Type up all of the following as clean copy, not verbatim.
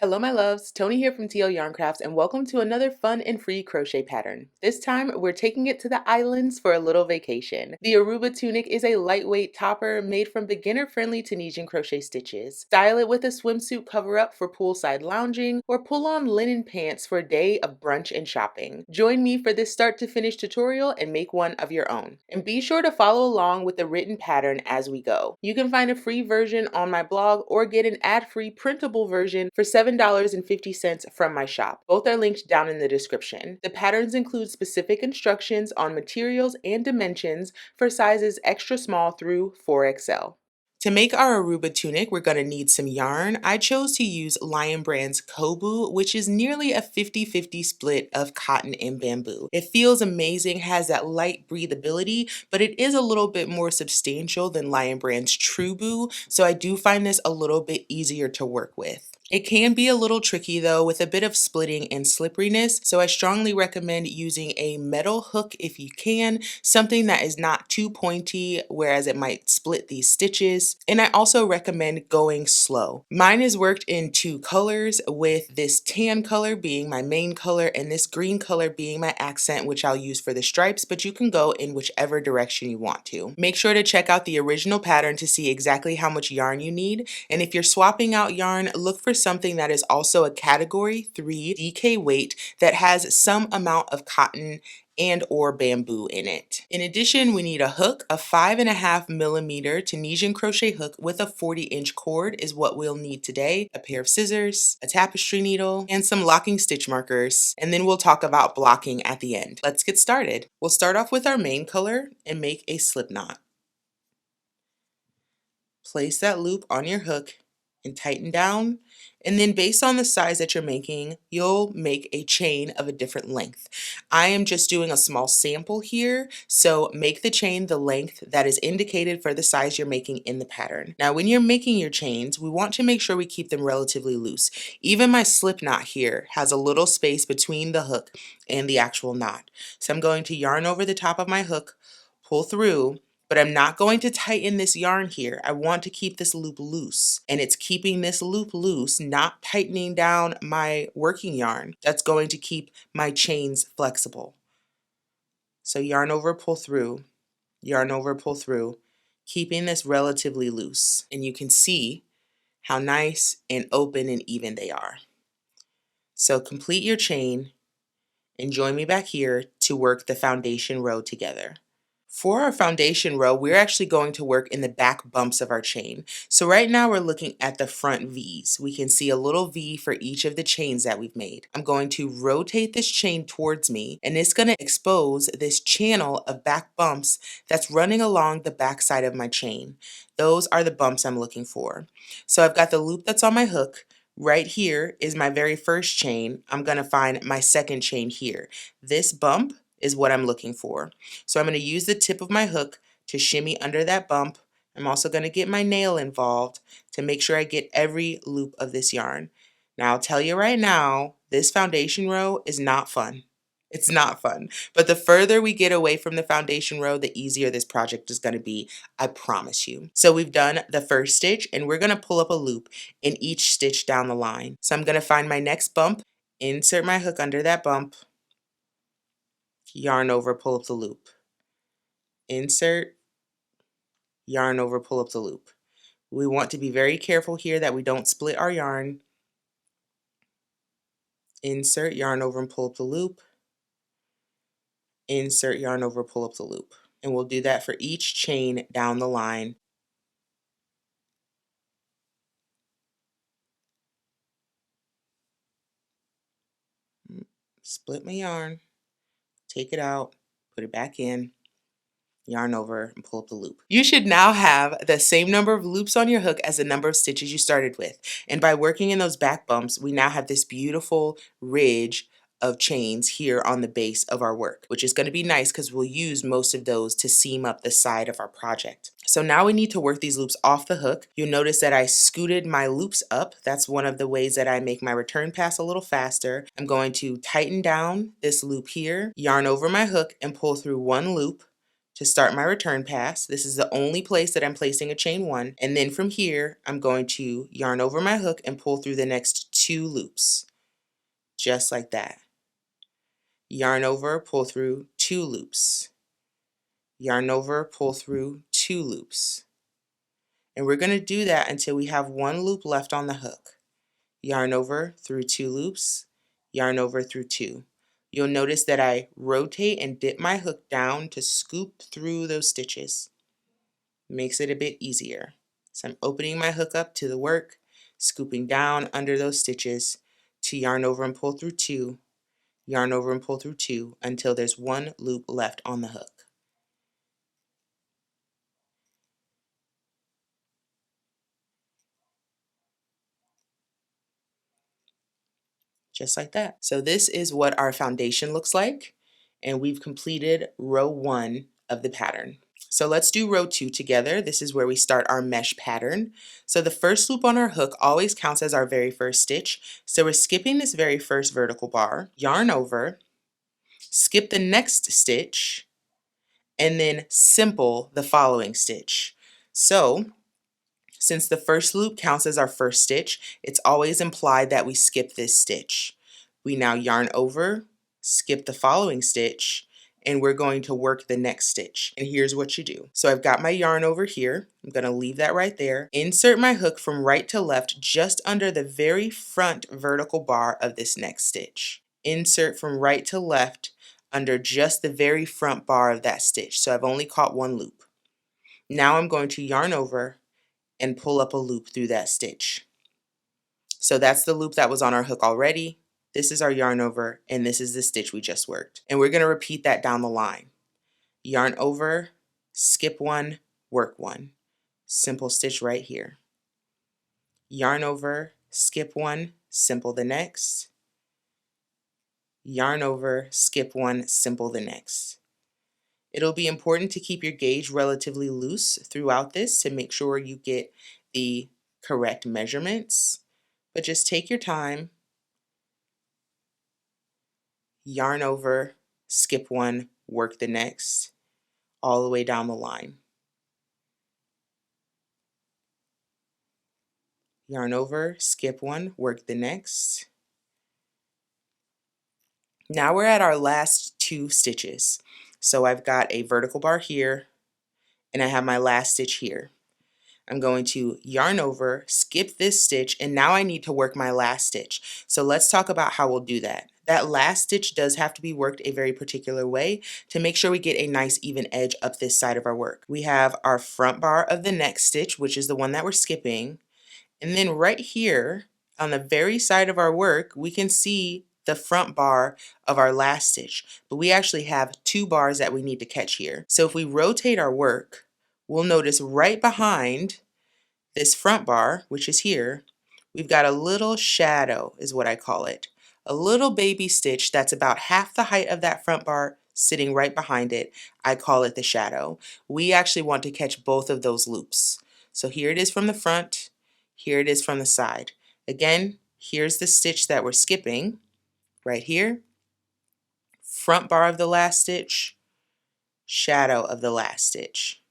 Hello my loves, Tony here from TL Yarn Crafts and welcome to another fun and free crochet pattern. This time we're taking it to the islands for a little vacation. The Aruba Tunic is a lightweight topper made from beginner-friendly Tunisian crochet stitches. Style it with a swimsuit cover-up for poolside lounging or pull on linen pants for a day of brunch and shopping. Join me for this start to finish tutorial and make one of your own. And be sure to follow along with the written pattern as we go. You can find a free version on my blog or get an ad-free printable version for $7.50 from my shop. Both are linked down in the description. The patterns include specific instructions on materials and dimensions for sizes extra small through 4XL. To make our Aruba tunic, we're going to need some yarn. I chose to use Lion Brand's Kobu, which is nearly a 50-50 split of cotton and bamboo. It feels amazing, has that light breathability, but it is a little bit more substantial than Lion Brand's Trubu, so I do find this a little bit easier to work with. It can be a little tricky though with a bit of splitting and slipperiness, so I strongly recommend using a metal hook if you can, something that is not too pointy whereas it might split these stitches. And I also recommend going slow. Mine is worked in two colors, with this tan color being my main color and this green color being my accent, which I'll use for the stripes, but you can go in whichever direction you want to. Make sure to check out the original pattern to see exactly how much yarn you need, and if you're swapping out yarn, look for something that is also a category 3 DK weight that has some amount of cotton and or bamboo in it. In addition, we need a hook. A 5.5mm Tunisian crochet hook with a 40-inch cord is what we'll need today, a pair of scissors, a tapestry needle, and some locking stitch markers, and then we'll talk about blocking at the end. Let's get started. We'll start off with our main color and make a slip knot. Place that loop on your hook and tighten down, and then based on the size that you're making, you'll make a chain of a different length. I am just doing a small sample here, so make the chain the length that is indicated for the size you're making in the pattern. Now when you're making your chains, we want to make sure we keep them relatively loose. Even my slip knot here has a little space between the hook and the actual knot. So I'm going to yarn over the top of my hook, pull through, but I'm not going to tighten this yarn here. I want to keep this loop loose, and it's keeping this loop loose, not tightening down my working yarn. That's going to keep my chains flexible. So yarn over, pull through, yarn over, pull through, keeping this relatively loose. And you can see how nice and open and even they are. So complete your chain and join me back here to work the foundation row together. For our foundation row, we're actually going to work in the back bumps of our chain. So right now we're looking at the front V's. We can see a little V for each of the chains that we've made. I'm going to rotate this chain towards me, and it's going to expose this channel of back bumps that's running along the back side of my chain. Those are the bumps I'm looking for. So I've got the loop that's on my hook. Right here is my very first chain. I'm going to find my second chain here. This bump is what I'm looking for. So I'm going to use the tip of my hook to shimmy under that bump. I'm also going to get my nail involved to make sure I get every loop of this yarn. Now I'll tell you right now, this foundation row is not fun. It's not fun. But the further we get away from the foundation row, the easier this project is going to be, I promise you. So we've done the first stitch, and we're going to pull up a loop in each stitch down the line. So I'm going to find my next bump, insert my hook under that bump, yarn over, pull up the loop. Insert, yarn over, pull up the loop. We want to be very careful here that we don't split our yarn. Insert, yarn over, and pull up the loop. Insert, yarn over, pull up the loop. And we'll do that for each chain down the line. Split my yarn, take it out, put it back in, yarn over, and pull up the loop. You should now have the same number of loops on your hook as the number of stitches you started with. And by working in those back bumps, we now have this beautiful ridge of chains here on the base of our work, which is going to be nice because we'll use most of those to seam up the side of our project. So now we need to work these loops off the hook. You'll notice that I scooted my loops up. That's one of the ways that I make my return pass a little faster. I'm going to tighten down this loop here, yarn over my hook, and pull through one loop to start my return pass. This is the only place that I'm placing a chain 1, and then from here I'm going to yarn over my hook and pull through the next 2 loops, just like that. Yarn over, pull through 2 loops. Yarn over, pull through 2 loops. And we're going to do that until we have 1 loop left on the hook. Yarn over through 2 loops, yarn over through 2. You'll notice that I rotate and dip my hook down to scoop through those stitches. Makes it a bit easier. So I'm opening my hook up to the work, scooping down under those stitches to yarn over and pull through 2, yarn over and pull through 2 until there's 1 loop left on the hook. Just like that. So this is what our foundation looks like, and we've completed row 1 of the pattern. So let's do row 2 together. This is where we start our mesh pattern. So the first loop on our hook always counts as our very first stitch. So we're skipping this very first vertical bar, yarn over, skip the next stitch, and then simple the following stitch. So since the first loop counts as our first stitch, it's always implied that we skip this stitch. We now yarn over, skip the following stitch, and we're going to work the next stitch. And here's what you do. So I've got my yarn over here. I'm going to leave that right there. Insert my hook from right to left just under the very front vertical bar of this next stitch. Insert from right to left under just the very front bar of that stitch. So I've only caught 1 loop. Now I'm going to yarn over and pull up a loop through that stitch. So that's the loop that was on our hook already. This is our yarn over, and this is the stitch we just worked. And we're going to repeat that down the line. Yarn over, skip 1, work 1. Simple stitch right here. Yarn over, skip 1, simple the next. Yarn over, skip 1, simple the next. It'll be important to keep your gauge relatively loose throughout this to make sure you get the correct measurements, but just take your time, yarn over, skip 1, work the next, all the way down the line. Yarn over, skip 1, work the next. Now we're at our last 2 stitches. So I've got a vertical bar here, and I have my last stitch here. I'm going to yarn over, skip this stitch, and now I need to work my last stitch. So let's talk about how we'll do that. That last stitch does have to be worked a very particular way to make sure we get a nice even edge up this side of our work. We have our front bar of the next stitch, which is the one that we're skipping, and then right here on the very side of our work, we can see the front bar of our last stitch, but we actually have 2 bars that we need to catch here. So if we rotate our work, we'll notice right behind this front bar, which is here, we've got a little shadow, is what I call it. A little baby stitch that's about half the height of that front bar sitting right behind it. I call it the shadow. We actually want to catch both of those loops. So here it is from the front, here it is from the side. Again, here's the stitch that we're skipping, right here. Front bar of the last stitch, shadow of the last stitch.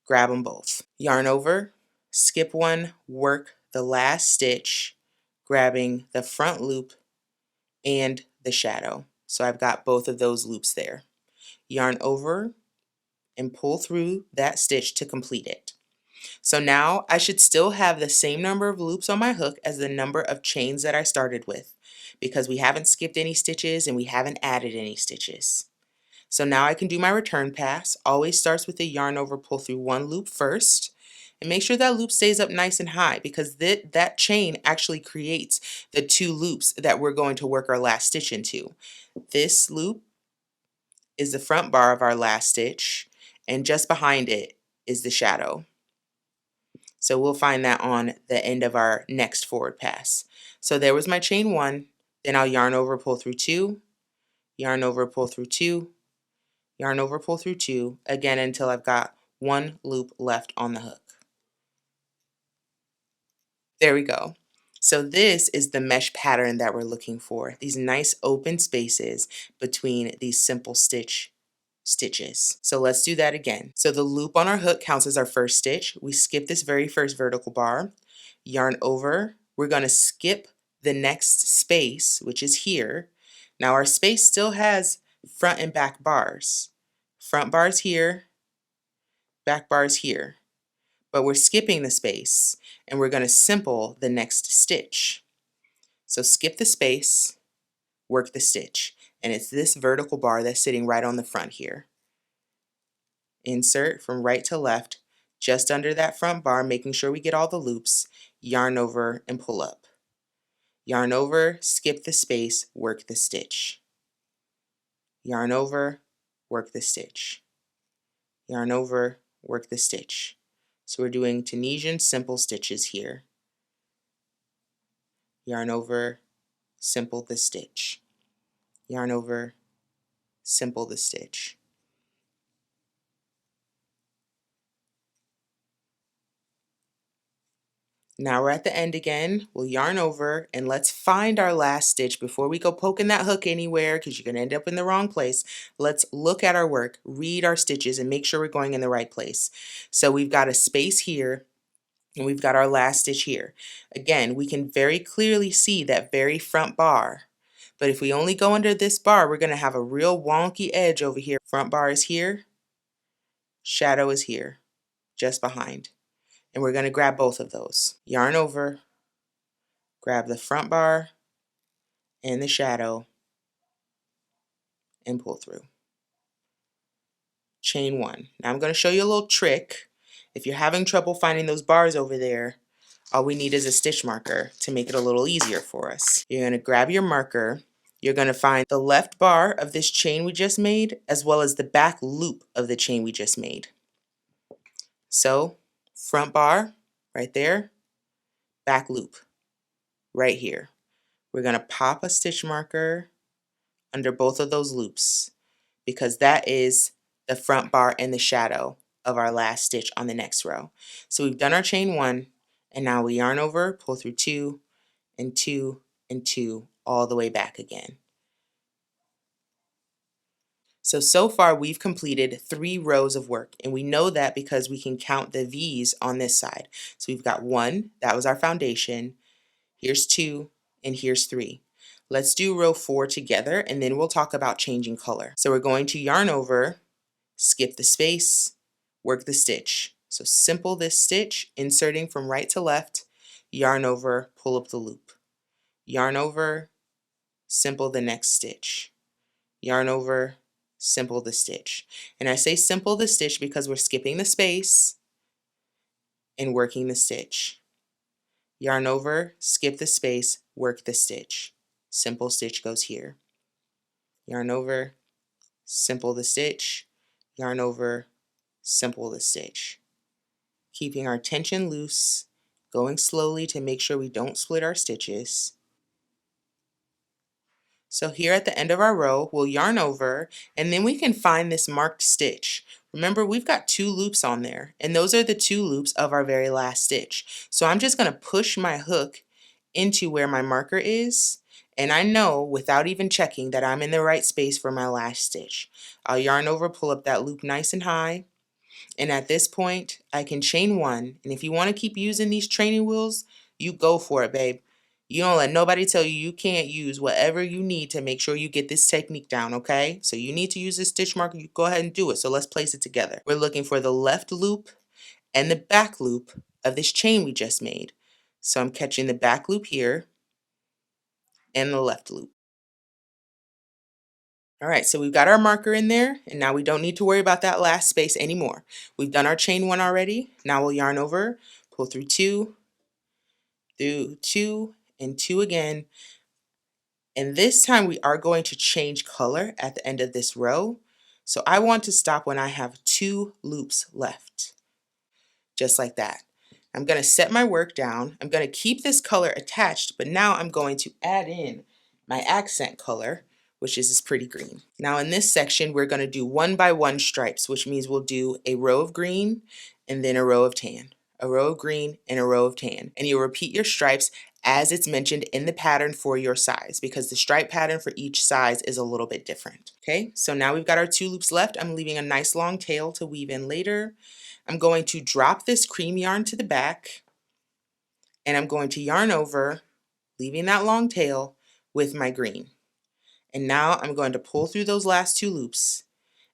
Grab them both. Yarn over, skip 1, work the last stitch, grabbing the front loop and the shadow. So I've got both of those loops there. Yarn over and pull through that stitch to complete it. So now I should still have the same number of loops on my hook as the number of chains that I started with, because we haven't skipped any stitches and we haven't added any stitches. So now I can do my return pass. Always starts with a yarn over, pull through 1 loop first, and make sure that loop stays up nice and high, because that chain actually creates the 2 loops that we're going to work our last stitch into. This loop is the front bar of our last stitch, and just behind it is the shadow. So we'll find that on the end of our next forward pass. So there was my chain 1, then I'll yarn over, pull through 2, yarn over, pull through 2, yarn over, pull through 2, again until I've got 1 loop left on the hook. There we go. So this is the mesh pattern that we're looking for, these nice open spaces between these simple stitch stitches. So let's do that again. So the loop on our hook counts as our first stitch. We skip this very first vertical bar, yarn over. We're going to skip the next space, which is here. Now our space still has front and back bars. Front bars here, back bars here. But we're skipping the space and we're going to simple the next stitch. So skip the space, work the stitch. And it's this vertical bar that's sitting right on the front here. Insert from right to left, just under that front bar, making sure we get all the loops, yarn over and pull up. Yarn over, skip the space, work the stitch. Yarn over, work the stitch. Yarn over, work the stitch. So we're doing Tunisian simple stitches here. Yarn over, simple the stitch. Yarn over, simple the stitch. Now we're at the end again. We'll yarn over and let's find our last stitch before we go poking that hook anywhere, because you're going to end up in the wrong place. Let's look at our work, read our stitches, and make sure we're going in the right place. So we've got a space here and we've got our last stitch here. Again, we can very clearly see that very front bar. But if we only go under this bar, we're going to have a real wonky edge over here. Front bar is here, shadow is here, just behind. And we're going to grab both of those. Yarn over, grab the front bar and the shadow, and pull through. Chain one. Now I'm going to show you a little trick. If you're having trouble finding those bars over there, all we need is a stitch marker to make it a little easier for us. You're going to grab your marker. You're going to find the left bar of this chain we just made, as well as the back loop of the chain we just made. So, front bar, right there, back loop, right here. We're going to pop a stitch marker under both of those loops, because that is the front bar and the shadow of our last stitch on the next row. So we've done our chain one, and now we yarn over, pull through 2 and 2 and 2 all the way back again. So far we've completed 3 rows of work, and we know that because we can count the V's on this side. So we've got 1, that was our foundation, here's 2, and here's 3. Let's do row 4 together, and then we'll talk about changing color. So we're going to yarn over, skip the space, work the stitch. So simple this stitch, inserting from right to left, yarn over, pull up the loop. Yarn over, simple the next stitch. Yarn over, simple the stitch. And I say simple the stitch because we're skipping the space and working the stitch. Yarn over, skip the space, work the stitch. Simple stitch goes here. Yarn over, simple the stitch, yarn over, simple the stitch. Keeping our tension loose, going slowly to make sure we don't split our stitches. So here at the end of our row, we'll yarn over, and then we can find this marked stitch. Remember, we've got 2 loops on there, and those are the 2 loops of our very last stitch. So I'm just going to push my hook into where my marker is, and I know without even checking that I'm in the right space for my last stitch. I'll yarn over, pull up that loop nice and high, and at this point I can chain 1, and if you want to keep using these training wheels, you go for it, babe. You don't let nobody tell you you can't use whatever you need to make sure you get this technique down, okay? So you need to use this stitch marker, you go ahead and do it. So let's place it together. We're looking for the left loop and the back loop of this chain we just made. So I'm catching the back loop here and the left loop. All right, so we've got our marker in there, and now we don't need to worry about that last space anymore. We've done our chain 1 already. Now we'll yarn over, pull through 2, and 2 again. And this time we are going to change color at the end of this row. So I want to stop when I have 2 loops left, just like that. I'm going to set my work down. I'm going to keep this color attached, but now I'm going to add in my accent color, which is this pretty green. Now in this section, we're going to do 1 by 1 stripes, which means we'll do a row of green and then a row of tan. a row of green, and a row of tan. And you'll repeat your stripes as it's mentioned in the pattern for your size, because the stripe pattern for each size is a little bit different. Okay, so now we've got our 2 loops left. I'm leaving a nice long tail to weave in later. I'm going to drop this cream yarn to the back, and I'm going to yarn over, leaving that long tail with my green. And now I'm going to pull through those last 2 loops,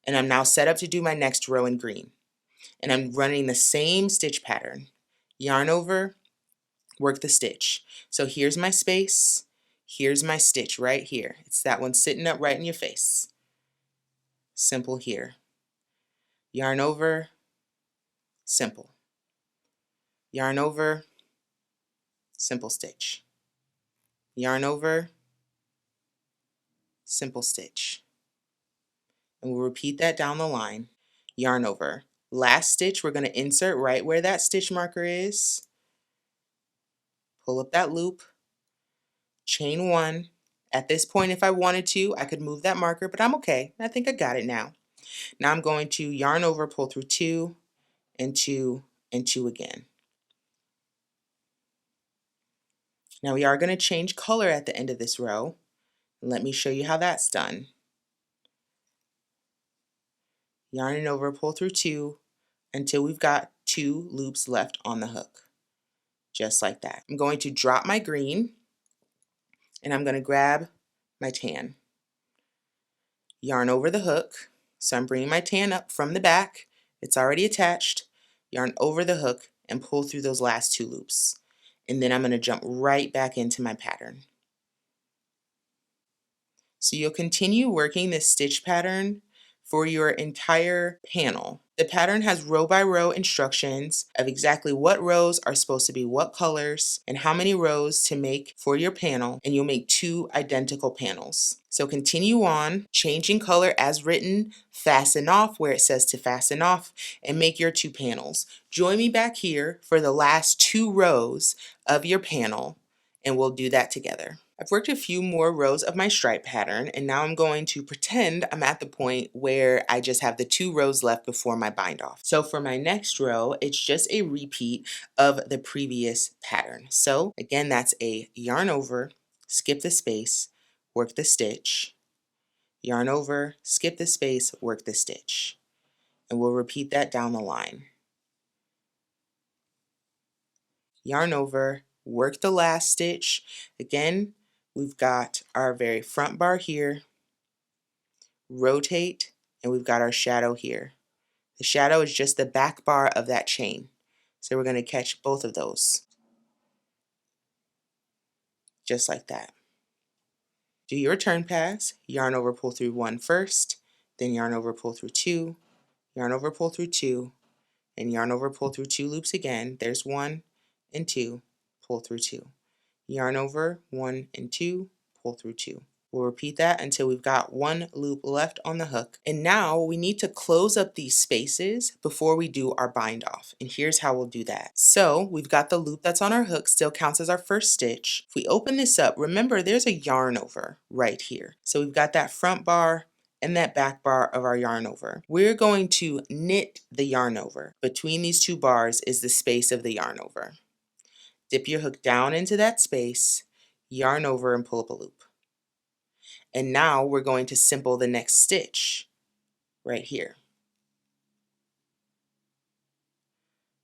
and I'm now set up to do my next row in green. And I'm running the same stitch pattern. Yarn over, work the stitch. So here's my space, here's my stitch right here. It's that one sitting up right in your face. Simple here. Yarn over, simple. Yarn over, simple stitch. Yarn over, simple stitch. And we'll repeat that down the line. Yarn over. Last stitch, we're going to insert right where that stitch marker is. Pull up that loop, chain 1. At this point, if I wanted to, I could move that marker, but I'm okay. I think I got it now. Now I'm going to yarn over, pull through 2 and 2 and 2 again. Now we are going to change color at the end of this row. Let me show you how that's done. Yarning over, pull through 2 until we've got 2 loops left on the hook. Just like that. I'm going to drop my green, and I'm going to grab my tan. Yarn over the hook. So I'm bringing my tan up from the back. It's already attached. Yarn over the hook and pull through those last 2 loops. And then I'm going to jump right back into my pattern. So you'll continue working this stitch pattern for your entire panel. The pattern has row by row instructions of exactly what rows are supposed to be what colors and how many rows to make for your panel, and you'll make 2 identical panels. So continue on, changing color as written, fasten off where it says to fasten off, and make your 2 panels. Join me back here for the last 2 rows of your panel, and we'll do that together. I've worked a few more rows of my stripe pattern, and now I'm going to pretend I'm at the point where I just have the 2 rows left before my bind off. So for my next row, it's just a repeat of the previous pattern. So again, that's a yarn over, skip the space, work the stitch, yarn over, skip the space, work the stitch. And we'll repeat that down the line. Yarn over, work the last stitch. Again, we've got our very front bar here, rotate, and we've got our shadow here. The shadow is just the back bar of that chain. So we're going to catch both of those. Just like that. Do your turn pass, yarn over, pull through 1 first, then yarn over, pull through 2, yarn over, pull through 2, and yarn over, pull through 2 loops again. There's 1 and 2, pull through 2. Yarn over, 1 and 2, pull through 2. We'll repeat that until we've got 1 loop left on the hook. And now we need to close up these spaces before we do our bind off. And here's how we'll do that. So we've got the loop that's on our hook, still counts as our first stitch. If we open this up, remember there's a yarn over right here. So we've got that front bar and that back bar of our yarn over. We're going to knit the yarn over. Between these 2 bars is the space of the yarn over. Dip your hook down into that space, yarn over, and pull up a loop. And now we're going to simple the next stitch right here.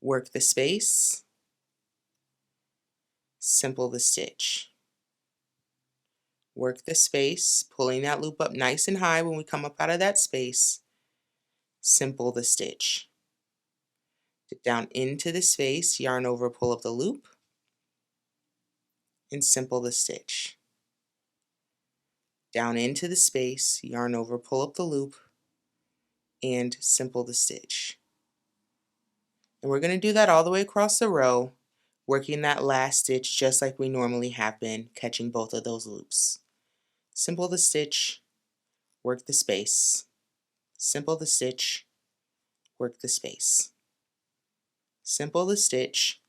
Work the space, simple the stitch. Work the space, pulling that loop up nice and high when we come up out of that space. Simple the stitch. Dip down into the space, yarn over, pull up the loop, and simple the stitch. Down into the space, yarn over, pull up the loop, and simple the stitch. And we're going to do that all the way across the row, working that last stitch just like we normally have been, catching both of those loops. Simple the stitch, work the space. Simple the stitch, work the space. Simple the stitch.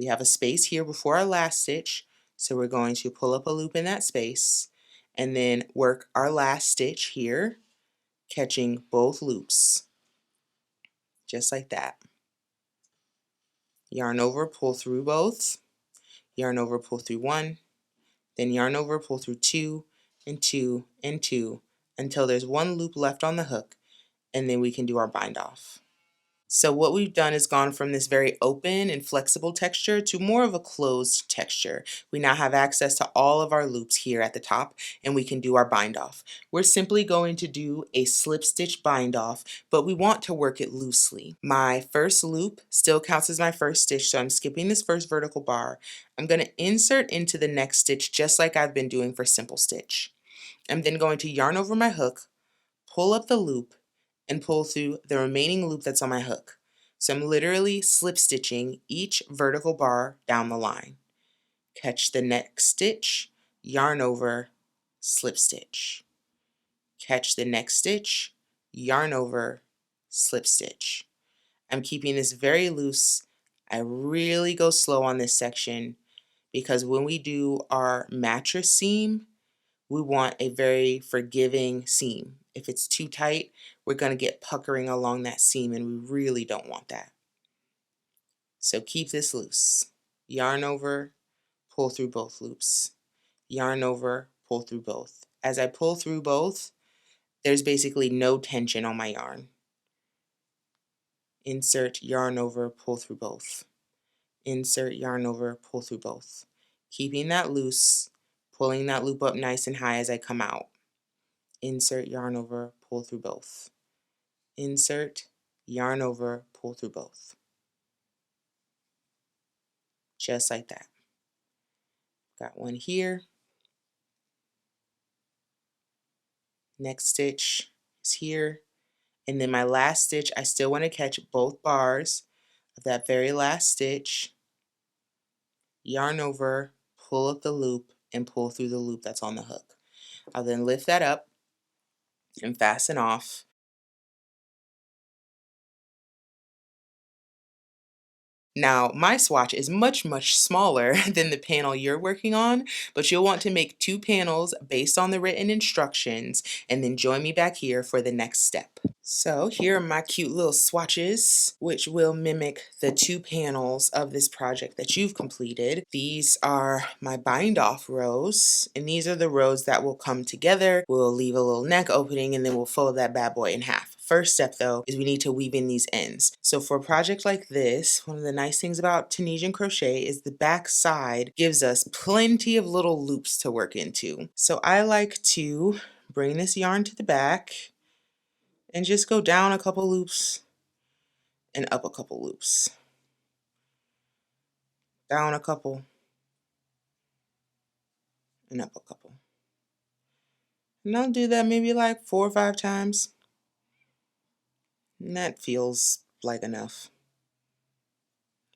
We have a space here before our last stitch, so we're going to pull up a loop in that space and then work our last stitch here, catching both loops, just like that. yarn over, pull through both, yarn over, pull through one, then yarn over, pull through two, and two, and two, until there's one loop left on the hook, and then we can do our bind off. So what we've done is gone from this very open and flexible texture to more of a closed texture. We now have access to all of our loops here at the top, and we can do our bind off. We're simply going to do a slip stitch bind off, but we want to work it loosely. My first loop still counts as my first stitch, so I'm skipping this first vertical bar. I'm going to insert into the next stitch just like I've been doing for simple stitch. I'm then going to yarn over my hook, pull up the loop, and pull through the remaining loop that's on my hook. So I'm literally slip stitching each vertical bar down the line. Catch the next stitch, yarn over, slip stitch. Catch the next stitch, yarn over, slip stitch. I'm keeping this very loose. I really go slow on this section because when we do our mattress seam, we want a very forgiving seam. If it's too tight, we're going to get puckering along that seam, and we really don't want that. So keep this loose. Yarn over, pull through both loops. Yarn over, pull through both. As I pull through both, there's basically no tension on my yarn. Insert, yarn over, pull through both. Insert, yarn over, pull through both. Keeping that loose, pulling that loop up nice and high as I come out. Insert, yarn over, pull through both. Insert, yarn over, pull through both. Just like that. Got one here. Next stitch is here. And then my last stitch, I still want to catch both bars of that very last stitch. Yarn over, pull up the loop, and pull through the loop that's on the hook. I'll then lift that up and fasten off. Now, my swatch is much, much smaller than the panel you're working on, but you'll want to make 2 panels based on the written instructions, and then join me back here for the next step. So here are my cute little swatches, which will mimic the 2 panels of this project that you've completed. These are my bind off rows, and these are the rows that will come together. We'll leave a little neck opening, and then we'll fold that bad boy in half. First step though is we need to weave in these ends. So for a project like this, one of the nice things about Tunisian crochet is the back side gives us plenty of little loops to work into. So I like to bring this yarn to the back and just go down a couple loops and up a couple loops. Down a couple and up a couple. And I'll do that maybe like 4 or 5 times. And that feels like enough.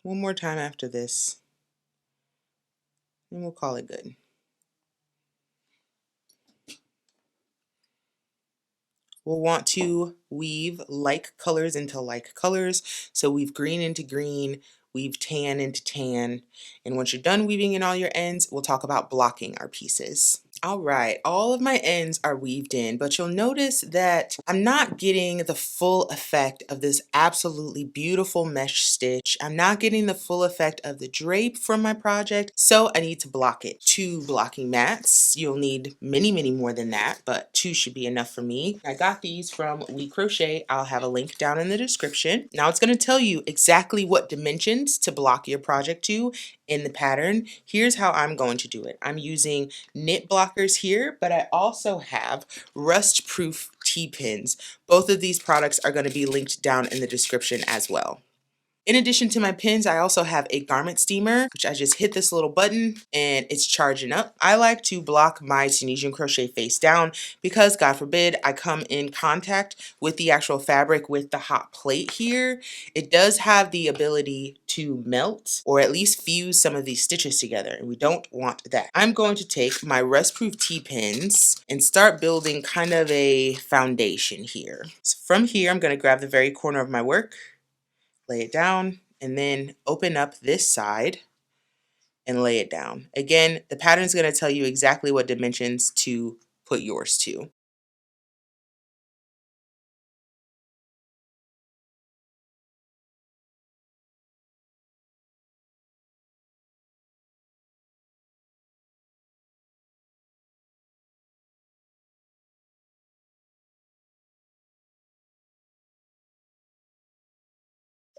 One more time after this, and we'll call it good. We'll want to weave like colors into like colors. So weave green into green, weave tan into tan. And once you're done weaving in all your ends, we'll talk about blocking our pieces. All right, all of my ends are weaved in, but you'll notice that I'm not getting the full effect of this absolutely beautiful mesh stitch. I'm not getting the full effect of the drape from my project, so I need to block it. 2 blocking mats. You'll need many, many more than that, but 2 should be enough for me. I got these from We Crochet. I'll have a link down in the description. Now it's going to tell you exactly what dimensions to block your project to in the pattern. Here's how I'm going to do it. I'm using knit blockers here, but I also have rust-proof T-pins. Both of these products are going to be linked down in the description as well. In addition to my pins, I also have a garment steamer, which I just hit this little button and it's charging up. I like to block my Tunisian crochet face down because, God forbid, I come in contact with the actual fabric with the hot plate here. It does have the ability to melt or at least fuse some of these stitches together, and we don't want that. I'm going to take my rust-proof T-pins and start building kind of a foundation here. So from here, I'm going to grab the very corner of my work, lay it down, and then open up this side and lay it down. Again, the pattern is going to tell you exactly what dimensions to put yours to.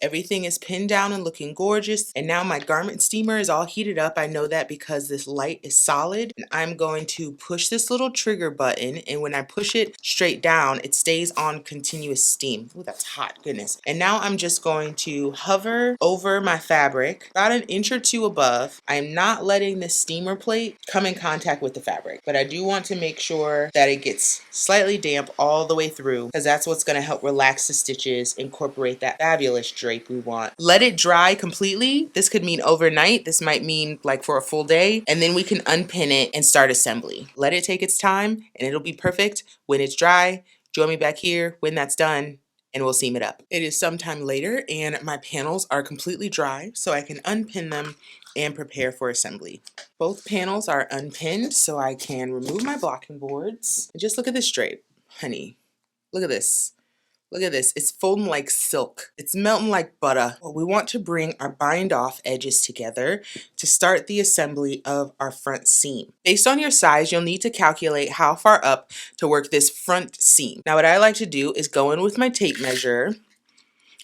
Everything is pinned down and looking gorgeous. And now my garment steamer is all heated up. I know that because this light is solid. And I'm going to push this little trigger button, and when I push it straight down, it stays on continuous steam. Ooh, that's hot, goodness. And now I'm just going to hover over my fabric about an inch or two above. I'm not letting the steamer plate come in contact with the fabric, but I do want to make sure that it gets slightly damp all the way through, because that's what's going to help relax the stitches, incorporate that fabulous drape we want. Let it dry completely. This could mean overnight. This might mean like for a full day, and then we can unpin it and start assembly. Let it take its time and it'll be perfect. When it's dry, join me back here when that's done, and we'll seam it up. It is sometime later and my panels are completely dry, so I can unpin them and prepare for assembly. Both panels are unpinned, so I can remove my blocking boards. And just look at this drape, honey. Look at this. Look at this. It's folding like silk. It's melting like butter. Well, we want to bring our bind off edges together to start the assembly of our front seam. Based on your size, you'll need to calculate how far up to work this front seam. Now, what I like to do is go in with my tape measure,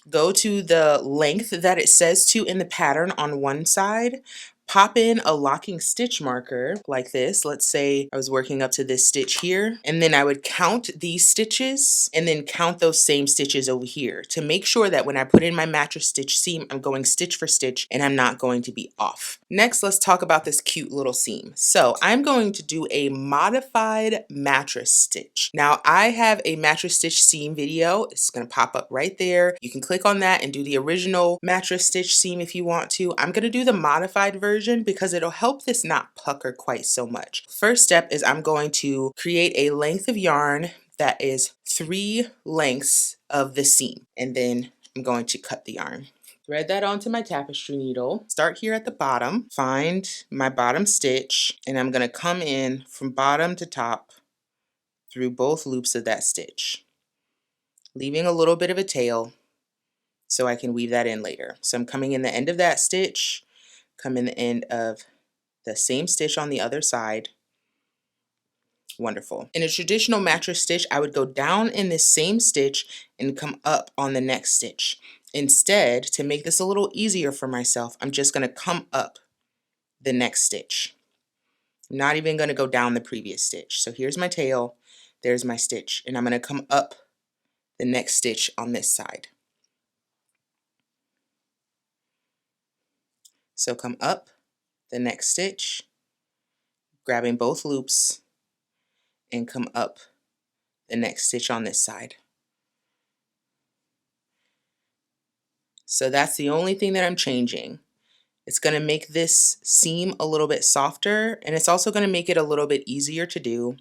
go to the length that it says to in the pattern on one side, pop in a locking stitch marker like this. Let's say I was working up to this stitch here, and then I would count these stitches and then count those same stitches over here to make sure that when I put in my mattress stitch seam, I'm going stitch for stitch and I'm not going to be off. Next, let's talk about this cute little seam. So I'm going to do a modified mattress stitch. Now I have a mattress stitch seam video. It's going to pop up right there. You can click on that and do the original mattress stitch seam if you want to. I'm going to do the modified version because it'll help this not pucker quite so much. First step is I'm going to create a length of yarn that is 3 lengths of the seam, and then I'm going to cut the yarn. Thread that onto my tapestry needle. Start here at the bottom, find my bottom stitch, and I'm going to come in from bottom to top through both loops of that stitch, leaving a little bit of a tail so I can weave that in later. So I'm coming in the end of that stitch, come in the end of the same stitch on the other side. Wonderful. In a traditional mattress stitch, I would go down in this same stitch and come up on the next stitch. Instead, to make this a little easier for myself, I'm just going to come up the next stitch. I'm not even going to go down the previous stitch. So here's my tail, there's my stitch, and I'm going to come up the next stitch on this side. So come up the next stitch, grabbing both loops, and come up the next stitch on this side. So that's the only thing that I'm changing. It's going to make this seam a little bit softer, and it's also going to make it a little bit easier to do.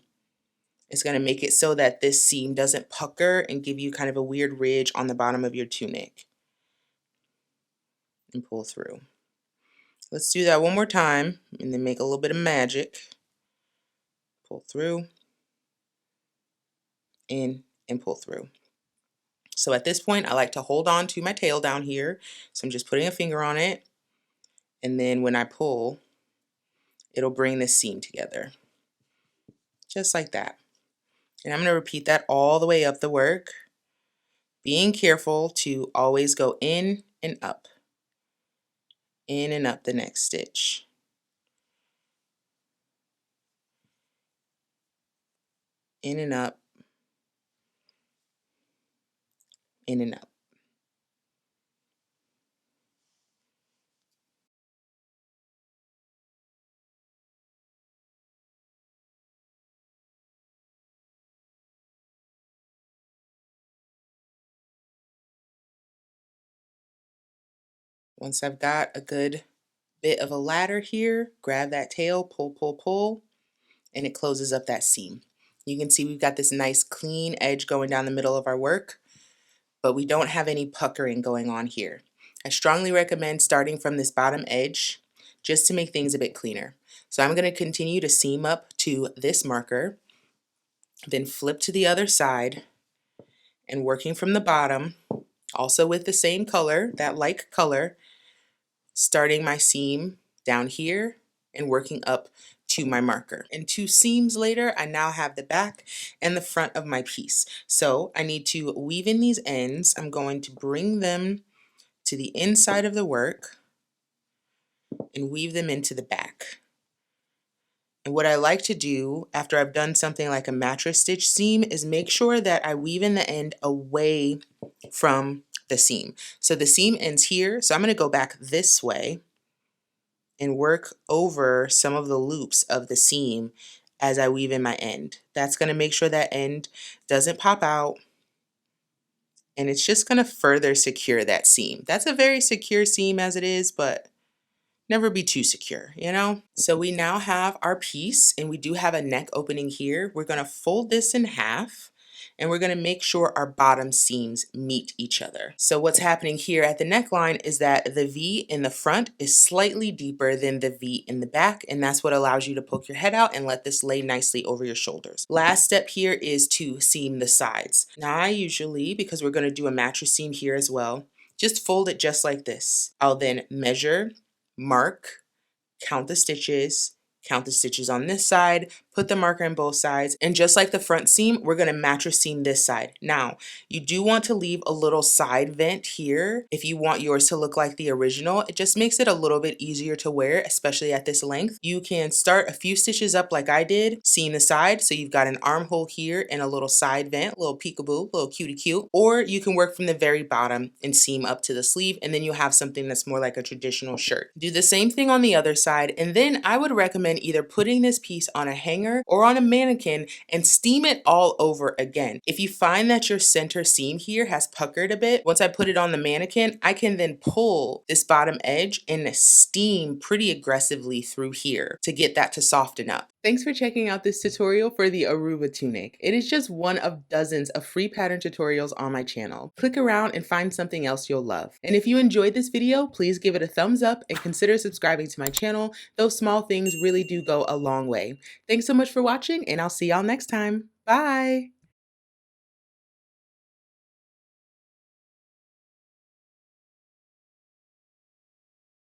It's going to make it so that this seam doesn't pucker and give you kind of a weird ridge on the bottom of your tunic. And pull through. Let's do that one more time and then make a little bit of magic. Pull through, in, and pull through. So at this point, I like to hold on to my tail down here. So I'm just putting a finger on it. And then when I pull, it'll bring this seam together. Just like that. And I'm going to repeat that all the way up the work, being careful to always go in and up the next stitch. In and up, in and up. Once I've got a good bit of a ladder here, grab that tail, pull, pull, pull, and it closes up that seam. You can see we've got this nice clean edge going down the middle of our work, but we don't have any puckering going on here. I strongly recommend starting from this bottom edge just to make things a bit cleaner. So I'm going to continue to seam up to this marker, then flip to the other side, and working from the bottom, also with the same color, that like color, starting my seam down here and working up to my marker. And 2 seams later, I now have the back and the front of my piece. So I need to weave in these ends. I'm going to bring them to the inside of the work and weave them into the back. And what I like to do after I've done something like a mattress stitch seam is make sure that I weave in the end away from the seam. So the seam ends here, so I'm going to go back this way and work over some of the loops of the seam as I weave in my end. That's going to make sure that end doesn't pop out, and it's just going to further secure that seam. That's a very secure seam as it is, but never be too secure, you know? So we now have our piece, and we do have a neck opening here. We're going to fold this in half, and we're going to make sure our bottom seams meet each other. So what's happening here at the neckline is that the V in the front is slightly deeper than the V in the back, and that's what allows you to poke your head out and let this lay nicely over your shoulders. Last step here is to seam the sides. Now I usually, because we're going to do a mattress seam here as well, just fold it just like this. I'll then measure, mark, count the stitches on this side, put the marker on both sides, and just like the front seam, we're going to mattress seam this side. Now, you do want to leave a little side vent here if you want yours to look like the original. It just makes it a little bit easier to wear, especially at this length. You can start a few stitches up like I did, seam the side, so you've got an armhole here and a little side vent, a little peekaboo, a little cutie cute, or you can work from the very bottom and seam up to the sleeve, and then you'll have something that's more like a traditional shirt. Do the same thing on the other side, and then I would recommend either putting this piece on a hanger or on a mannequin and steam it all over again. If you find that your center seam here has puckered a bit, once I put it on the mannequin, I can then pull this bottom edge and steam pretty aggressively through here to get that to soften up. Thanks for checking out this tutorial for the Aruba Tunic. It is just one of dozens of free pattern tutorials on my channel. Click around and find something else you'll love. And if you enjoyed this video, please give it a thumbs up and consider subscribing to my channel. Those small things really do go a long way. Thanks so much for watching, and I'll see y'all next time. Bye!